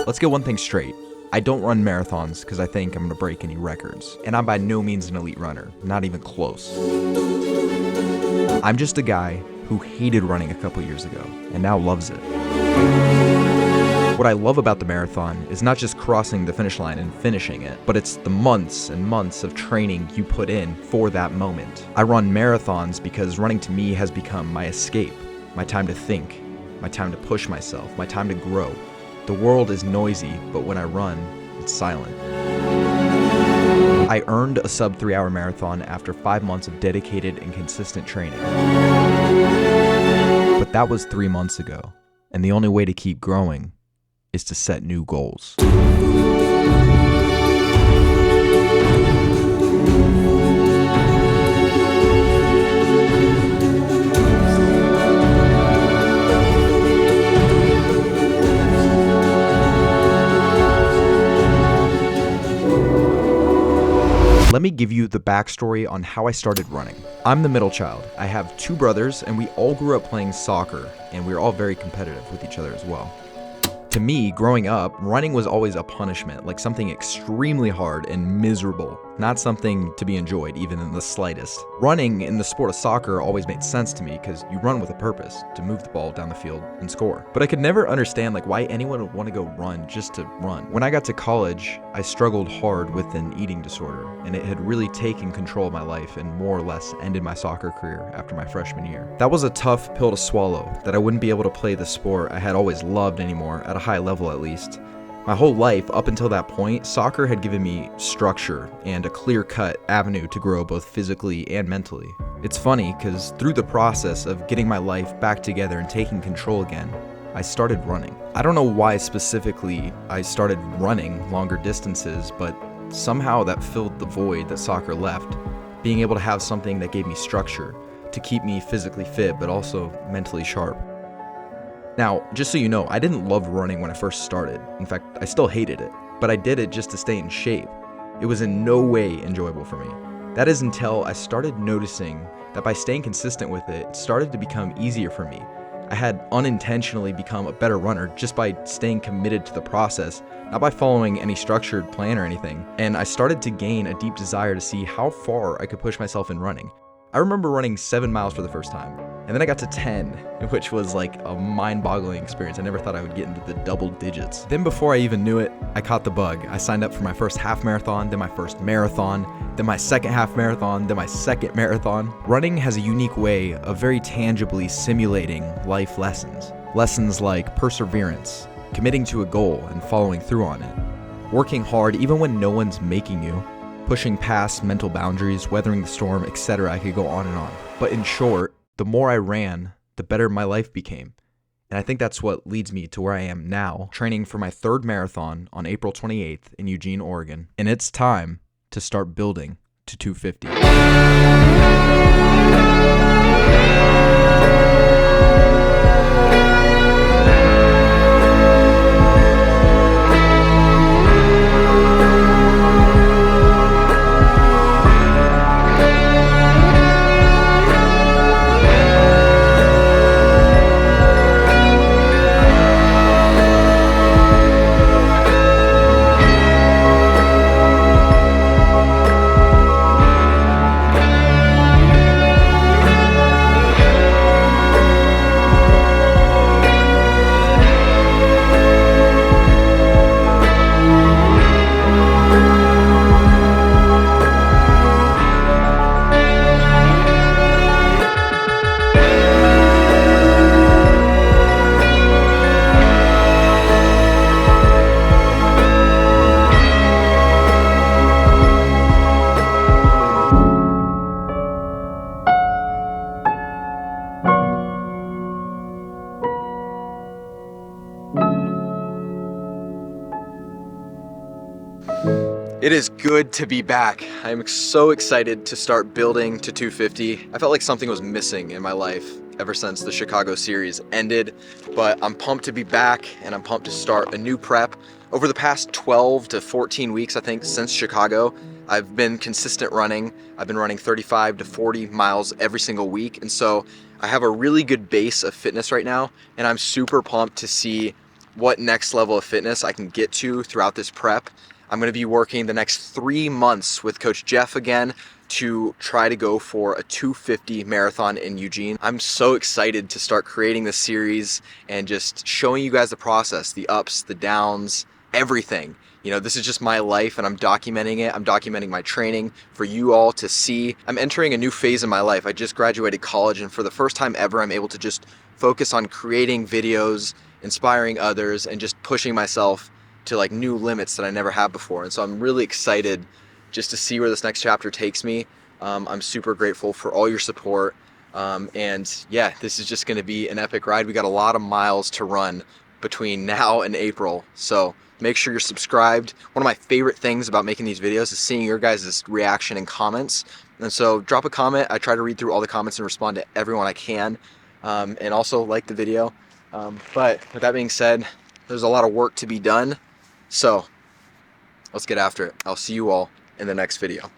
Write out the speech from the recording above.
Let's get one thing straight. I don't run marathons because I think I'm going to break any records. And I'm by no means an elite runner, not even close. I'm just a guy who hated running a couple years ago and now loves it. What I love about the marathon is not just crossing the finish line and finishing it, but it's the months and months of training you put in for that moment. I run marathons because running to me has become my escape, my time to think, my time to push myself, my time to grow. The world is noisy, but when I run, it's silent. I earned a sub 3-hour marathon after 5 months of dedicated and consistent training. But that was 3 months ago, and the only way to keep growing is to set new goals. Let me give you the backstory on how I started running. I'm the middle child. I have 2 brothers, and we all grew up playing soccer, and we were all very competitive with each other as well. To me, growing up, running was always a punishment, like something extremely hard and miserable, not something to be enjoyed even in the slightest. Running in the sport of soccer always made sense to me because you run with a purpose, to move the ball down the field and score. But I could never understand why anyone would want to go run just to run. When I got to college, I struggled hard with an eating disorder, and it had really taken control of my life and more or less ended my soccer career after my freshman year. That was a tough pill to swallow, that I wouldn't be able to play the sport I had always loved anymore, at a high level at least. My whole life, up until that point, soccer had given me structure and a clear-cut avenue to grow both physically and mentally. It's funny, because through the process of getting my life back together and taking control again, I started running. I don't know why specifically I started running longer distances, but somehow that filled the void that soccer left, being able to have something that gave me structure, to keep me physically fit but also mentally sharp. Now, just so you know, I didn't love running when I first started. In fact, I still hated it, but I did it just to stay in shape. It was in no way enjoyable for me. That is until I started noticing that by staying consistent with it, it started to become easier for me. I had unintentionally become a better runner just by staying committed to the process, not by following any structured plan or anything. And I started to gain a deep desire to see how far I could push myself in running. I remember running 7 miles for the first time, and then I got to 10, which was like a mind-boggling experience. I never thought I would get into the double digits. Then before I even knew it, I caught the bug. I signed up for my first half marathon, then my first marathon, then my second half marathon, then my second marathon. Running has a unique way of very tangibly simulating life lessons. Lessons like perseverance, committing to a goal and following through on it, working hard even when no one's making you, pushing past mental boundaries, weathering the storm, etc. I could go on and on. But in short, the more I ran, the better my life became. And I think that's what leads me to where I am now, training for my 3rd marathon on April 28th in Eugene, Oregon. And it's time to start building to 250. It is good to be back. I am so excited to start building to 250. I felt like something was missing in my life ever since the Chicago series ended, but I'm pumped to be back and I'm pumped to start a new prep. Over the past 12 to 14 weeks, I think, since Chicago, I've been consistent running. I've been running 35 to 40 miles every single week, and so I have a really good base of fitness right now, and I'm super pumped to see what next level of fitness I can get to throughout this prep. I'm going to be working the next 3 months with Coach Jeff again to try to go for a 250 marathon in Eugene. I'm so excited to start creating this series and just showing you guys the process, the ups, the downs, everything. You know, this is just my life and I'm documenting it. I'm documenting my training for you all to see. I'm entering a new phase in my life. I just graduated college, and for the first time ever, I'm able to just focus on creating videos, inspiring others, and just pushing myself to like new limits that I never had before. And so I'm really excited just to see where this next chapter takes me. I'm super grateful for all your support. And yeah, this is just going to be an epic ride. We got a lot of miles to run between now and April. So make sure you're subscribed. One of my favorite things about making these videos is seeing your guys' reaction and comments. And so drop a comment. I try to read through all the comments and respond to everyone I can. And also like the video. But with that being said, there's a lot of work to be done. So let's get after it. I'll see you all in the next video.